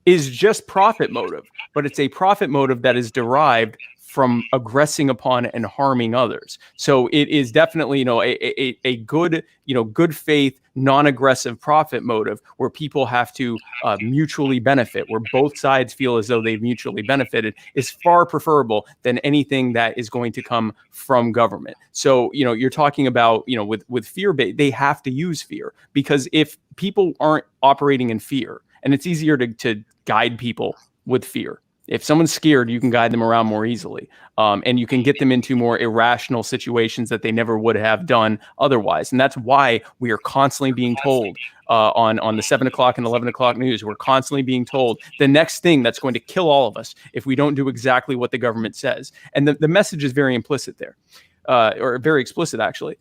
is just profit motive, but it's a profit motive that is derived from aggressing upon and harming others. So it is definitely, a good, good faith, non-aggressive profit motive where people have to mutually benefit, where both sides feel as though they've mutually benefited, is far preferable than anything that is going to come from government. So, you're talking about, with fear, they have to use fear, because if people aren't operating in fear, and it's easier to guide people with fear. If someone's scared, you can guide them around more easily. And you can get them into more irrational situations that they never would have done otherwise. And that's why we are constantly being told on the 7 o'clock and 11 o'clock news, we're constantly being told the next thing that's going to kill all of us if we don't do exactly what the government says. And the message is very implicit there, or very explicit, actually.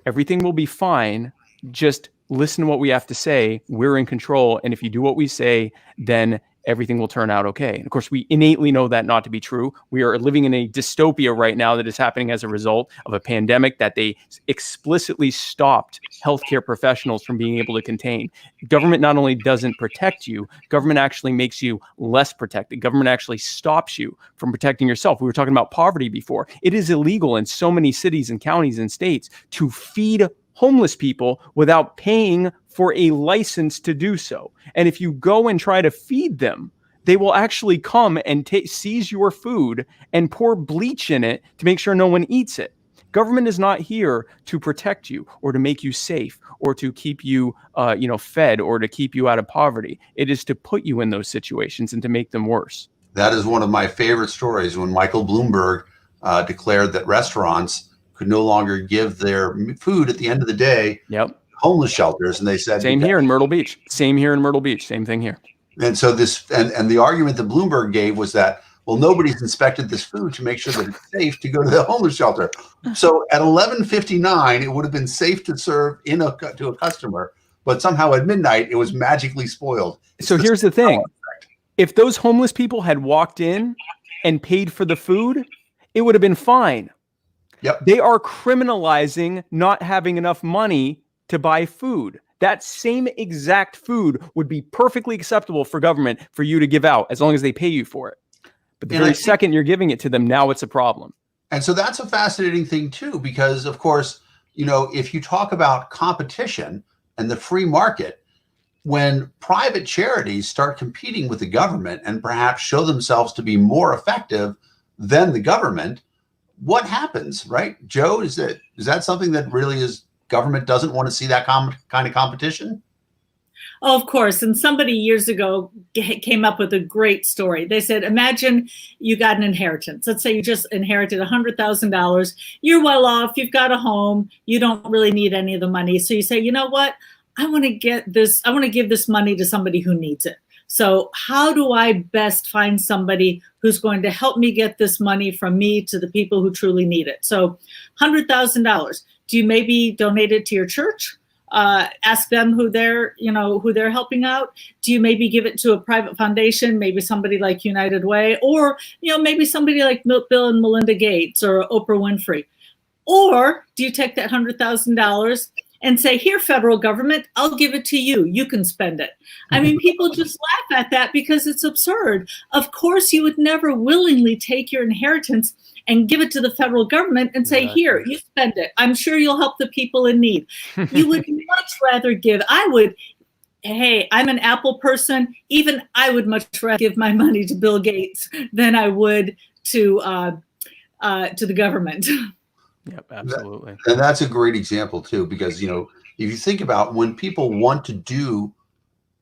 Everything will be fine. Just listen to what we have to say. We're in control. And if you do what we say, then everything will turn out okay. And of course, we innately know that not to be true. We are living in a dystopia right now that is happening as a result of a pandemic that they explicitly stopped healthcare professionals from being able to contain. Government not only doesn't protect you, government actually makes you less protected. Government actually stops you from protecting yourself. We were talking about poverty before. It is illegal in so many cities and counties and states to feed homeless people without paying for a license to do so. And if you go and try to feed them, they will actually come and seize your food and pour bleach in it to make sure no one eats it. Government is not here to protect you or to make you safe or to keep you, fed or to keep you out of poverty. It is to put you in those situations and to make them worse.
That is one of my favorite stories, when Michael Bloomberg declared that restaurants could no longer give their food at the end of the day.
Yep.
Homeless shelters, and they said
same here in Myrtle Beach. Same thing here.
And so this and the argument that Bloomberg gave was that, well, nobody's inspected this food to make sure that it's safe to go to the homeless shelter. So at 11:59, it would have been safe to serve to a customer, but somehow at midnight it was magically spoiled.
So here's the thing: if those homeless people had walked in and paid for the food, it would have been fine.
Yep.
They are criminalizing not having enough money to buy food. That same exact food would be perfectly acceptable for government for you to give out as long as they pay you for it. But the very second you're giving it to them, now it's a problem.
And so that's a fascinating thing too, because of course, if you talk about competition and the free market, when private charities start competing with the government and perhaps show themselves to be more effective than the government, what happens, right? Joe, is that something that really is government doesn't want to see that kind of competition?
Oh, of course. And somebody years ago came up with a great story. They said, imagine you got an inheritance. Let's say you just inherited $100,000. You're well off. You've got a home. You don't really need any of the money. So you say, you know what? I want to give this money to somebody who needs it. So how do I best find somebody who's going to help me get this money from me to the people who truly need it? So $100,000. Do you maybe donate it to your church? Ask them who they're helping out. Do you maybe give it to a private foundation, maybe somebody like United Way, or maybe somebody like Bill and Melinda Gates or Oprah Winfrey? Or do you take that $100,000 and say, here, federal government, I'll give it to you. You can spend it. I mean, people just laugh at that because it's absurd. Of course, you would never willingly take your inheritance and give it to the federal government and say, here, you spend it. I'm sure you'll help the people in need. You would much rather give. Hey, I'm an Apple person. Even I would much rather give my money to Bill Gates than I would to the government.
Yep, absolutely.
And that's a great example too, because, you know, if you think about when people want to do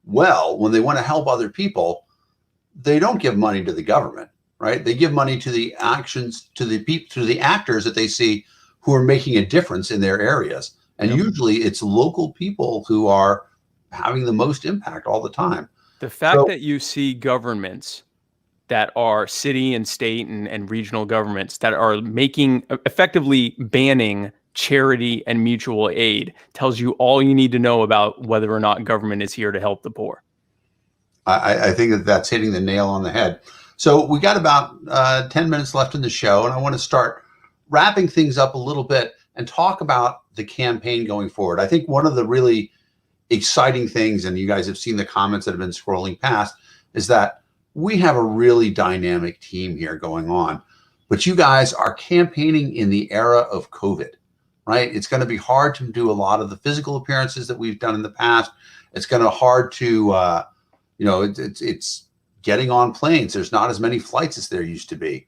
well, when they want to help other people, they don't give money to the government, right? They give money to the actions, to the people, to the actors that they see who are making a difference in their areas. And usually it's local people who are having the most impact all the time.
The fact that you see governments that are city and state and regional governments that are effectively banning charity and mutual aid tells you all you need to know about whether or not government is here to help the poor.
I think that that's hitting the nail on the head. So we got about 10 minutes left in the show, and I want to start wrapping things up a little bit and talk about the campaign going forward. I think one of the really exciting things, and you guys have seen the comments that have been scrolling past, is that we have a really dynamic team here going on, but you guys are campaigning in the era of COVID, right? It's going to be hard to do a lot of the physical appearances that we've done in the past. It's going to be hard to, it's getting on planes. There's not as many flights as there used to be.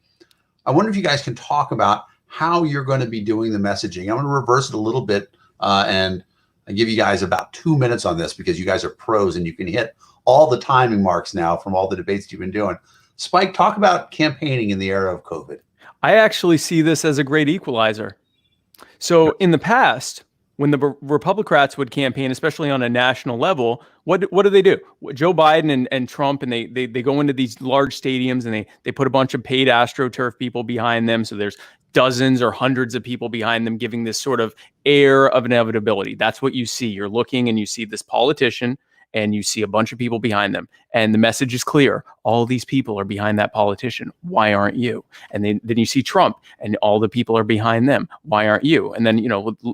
I wonder if you guys can talk about how you're going to be doing the messaging. I'm going to reverse it a little bit and I give you guys about 2 minutes on this because you guys are pros and you can hit all the timing marks now from all the debates you've been doing. Spike, talk about campaigning in the era of COVID.
I actually see this as a great equalizer. So in the past, when the Republicrats would campaign, especially on a national level, what do they do? Joe Biden and Trump, and they go into these large stadiums and they put a bunch of paid AstroTurf people behind them. So there's dozens or hundreds of people behind them giving this sort of air of inevitability. That's what you see. You're looking and you see this politician and you see a bunch of people behind them. And the message is clear. All these people are behind that politician. Why aren't you? And then you see Trump and all the people are behind them. Why aren't you? And then,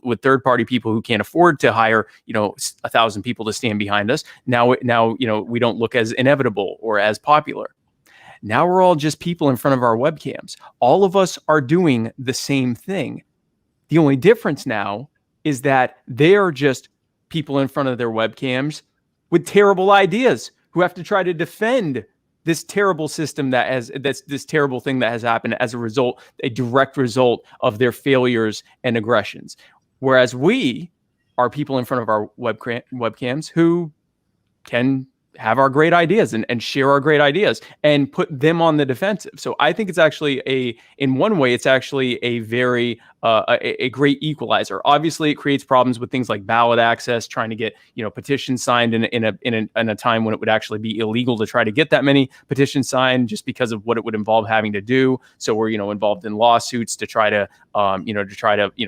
with third-party people who can't afford to hire, 1,000 people to stand behind us, now, we don't look as inevitable or as popular. Now we're all just people in front of our webcams. All of us are doing the same thing. The only difference now is that they are just people in front of their webcams with terrible ideas who have to try to defend this terrible system that's this terrible thing that has happened as a direct result of their failures and aggressions. Whereas we are people in front of our webcams who can have our great ideas and share our great ideas and put them on the defensive. So I think it's actually in one way, it's actually a very a great equalizer. Obviously, it creates problems with things like ballot access, trying to get petitions signed in a time when it would actually be illegal to try to get that many petitions signed, just because of what it would involve having to do. So we're involved in lawsuits to try to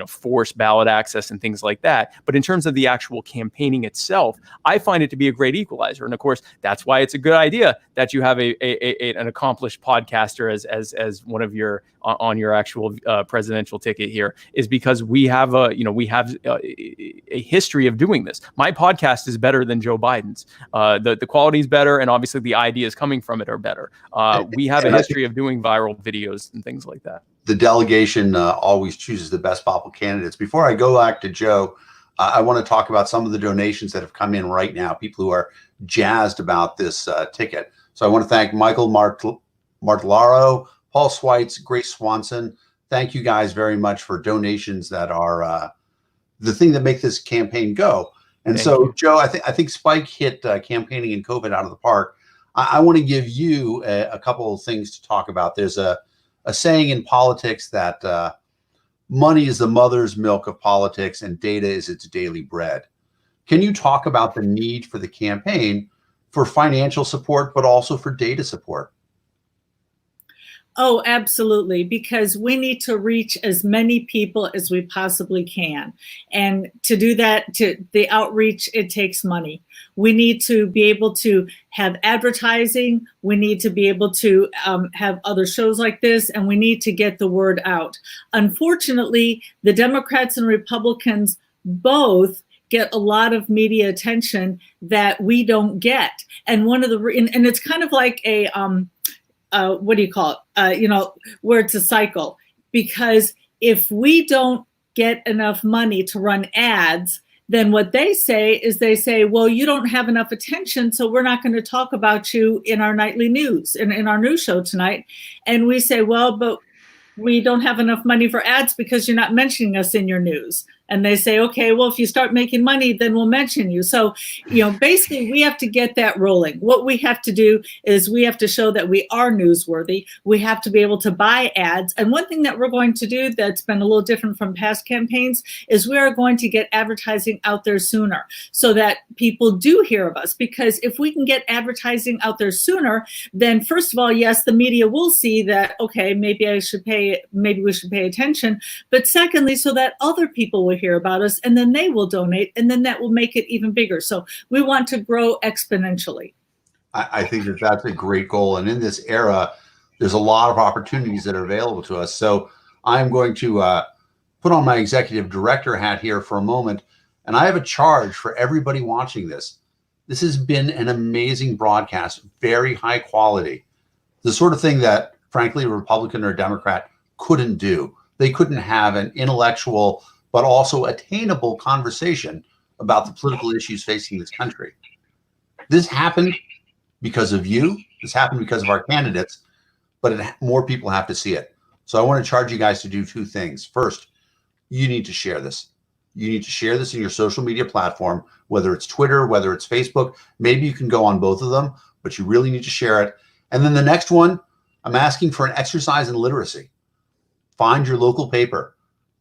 force ballot access and things like that. But in terms of the actual campaigning itself, I find it to be a great equalizer. And of course, that's why it's a good idea that you have an accomplished podcaster as one of your on your actual presidential ticket here, is because we have a history of doing this. My podcast is better than Joe Biden's. The quality is better, and obviously the ideas coming from it are better. We have a history of doing viral videos and things like that.
The delegation always chooses the best possible candidates. Before I go back to Joe, I want to talk about some of the donations that have come in right now, people who are jazzed about this ticket. So I want to thank Michael Martellaro, Paul Schweitz, Grace Swanson. Thank you guys very much for donations that are the thing that make this campaign go. And thank you. Joe, I think Spike hit campaigning in COVID out of the park. I want to give you a couple of things to talk about. There's a saying in politics that money is the mother's milk of politics and data is its daily bread. Can you talk about the need for the campaign for financial support, but also for data support?
Oh, absolutely, because we need to reach as many people as we possibly can. And to do that, to the outreach, it takes money. We need to be able to have advertising. We need to be able to have other shows like this, and we need to get the word out. Unfortunately, the Democrats and Republicans both get a lot of media attention that we don't get. And one of the, and it's kind of like a, what do you call it? Where it's a cycle. Because if we don't get enough money to run ads, then what they say is they say, well, you don't have enough attention, so we're not going to talk about you in our nightly news, in our news show tonight. And we say, well, but we don't have enough money for ads because you're not mentioning us in your news. And they say, okay, well, if you start making money, then we'll mention you. So, basically we have to get that rolling. What we have to do is we have to show that we are newsworthy. We have to be able to buy ads. And one thing that we're going to do that's been a little different from past campaigns is we are going to get advertising out there sooner so that people do hear of us. Because if we can get advertising out there sooner, then first of all, yes, the media will see that, okay, maybe we should pay attention. But secondly, so that other people will hear about us, and then they will donate, and then that will make it even bigger. So we want to grow exponentially.
I think that that's a great goal. And in this era, there's a lot of opportunities that are available to us. So I'm going to put on my executive director hat here for a moment. And I have a charge for everybody watching this. This has been an amazing broadcast, very high quality. The sort of thing that, frankly, a Republican or a Democrat couldn't do. They couldn't have an intellectual but also attainable conversation about the political issues facing this country. This happened because of you. This happened because of our candidates, but more people have to see it. So I want to charge you guys to do two things. First, you need to share this. You need to share this in your social media platform, whether it's Twitter, whether it's Facebook. Maybe you can go on both of them, but you really need to share it. And then the next one, I'm asking for an exercise in literacy. Find your local paper.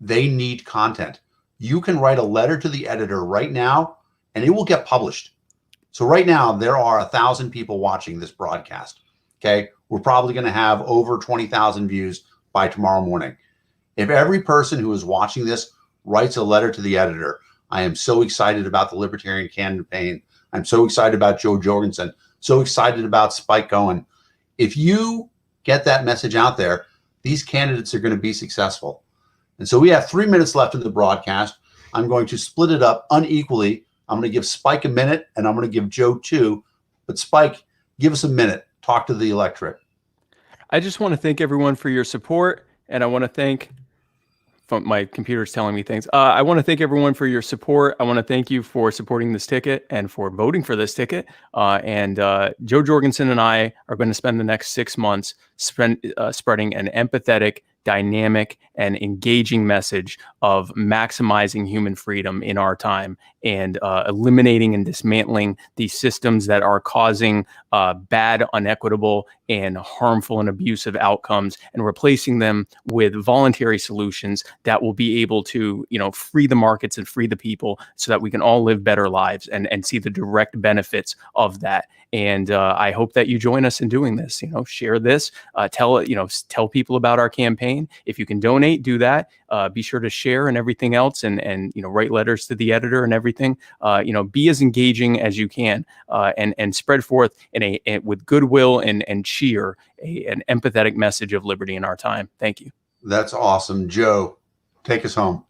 They need content. You can write a letter to the editor right now, and it will get published. So right now, there are 1,000 people watching this broadcast. Okay, we're probably going to have over 20,000 views by tomorrow morning. If every person who is watching this writes a letter to the editor, I am so excited about the Libertarian campaign. I'm so excited about Joe Jorgensen, so excited about Spike Cohen. If you get that message out there, these candidates are going to be successful. And so we have 3 minutes left in the broadcast. I'm going to split it up unequally. I'm going to give Spike a minute, and I'm going to give Joe 2. But Spike, give us a minute. Talk to the electorate.
I just want to thank everyone for your support, and I want to thank my computer's telling me things. I want to thank everyone for your support. I want to thank you for supporting this ticket and for voting for this ticket. And Joe Jorgensen and I are going to spend the next 6 months spreading an empathetic, dynamic, and engaging message of maximizing human freedom in our time and eliminating and dismantling these systems that are causing bad, unequitable, and harmful and abusive outcomes, and replacing them with voluntary solutions that will be able to, free the markets and free the people so that we can all live better lives and see the direct benefits of that. And I hope that you join us in doing this. Share this, tell people about our campaign. If you can donate, do that. Be sure to share and everything else, and write letters to the editor and everything. Be as engaging as you can, and spread forth with goodwill and cheer an empathetic message of liberty in our time. Thank you.
That's awesome. Joe, take us home.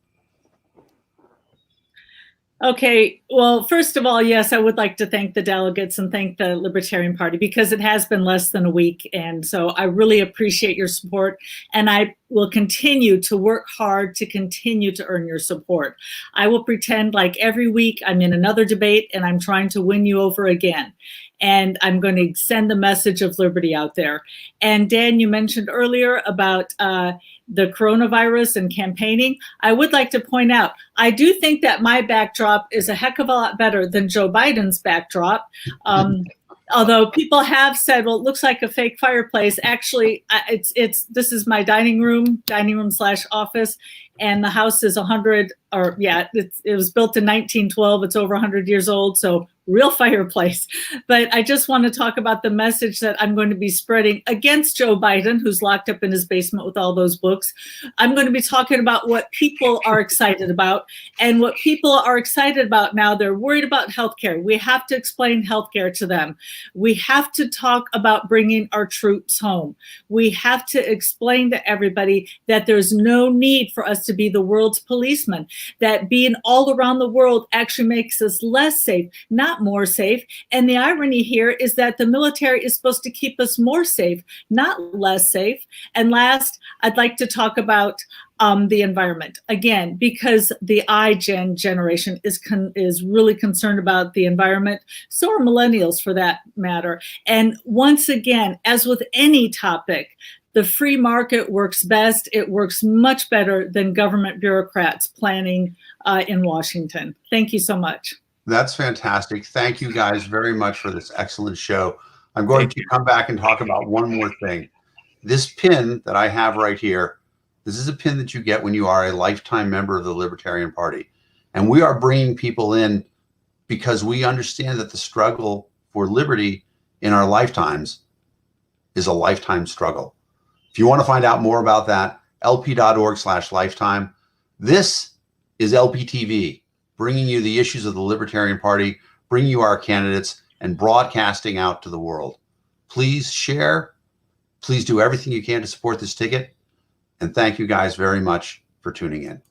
Okay, well, first of all, yes, I would like to thank the delegates and thank the Libertarian Party, because it has been less than a week. And so I really appreciate your support. And I will continue to work hard to continue to earn your support. I will pretend like every week I'm in another debate and I'm trying to win you over again. And I'm going to send the message of liberty out there. And Dan, you mentioned earlier about the coronavirus and campaigning. I would like to point out, I do think that my backdrop is a heck of a lot better than Joe Biden's backdrop. Although people have said, well, it looks like a fake fireplace. Actually, this is my dining room / office. and the house is 100, or yeah, it was built in 1912. It's over 100 years old, so real fireplace. But I just want to talk about the message that I'm going to be spreading against Joe Biden, who's locked up in his basement with all those books. I'm going to be talking about what people are excited about. And what people are excited about now, they're worried about healthcare. We have to explain healthcare to them. We have to talk about bringing our troops home. We have to explain to everybody that there's no need for us to be the world's policeman, that being all around the world actually makes us less safe, not more safe. And the irony here is that the military is supposed to keep us more safe, not less safe. And last, I'd like to talk about the environment again, because the iGen generation is really concerned about the environment. So are millennials, for that matter. And once again, as with any topic, the free market works best. It works much better than government bureaucrats planning in Washington. Thank you so much.
That's fantastic. Thank you guys very much for this excellent show. I'm going to come back and talk about one more thing. This pin that I have right here, this is a pin that you get when you are a lifetime member of the Libertarian Party. And we are bringing people in because we understand that the struggle for liberty in our lifetimes is a lifetime struggle. If you want to find out more about that, lp.org/lifetime. This is LPTV, bringing you the issues of the Libertarian Party, bringing you our candidates, and broadcasting out to the world. Please share. Please do everything you can to support this ticket. And thank you guys very much for tuning in.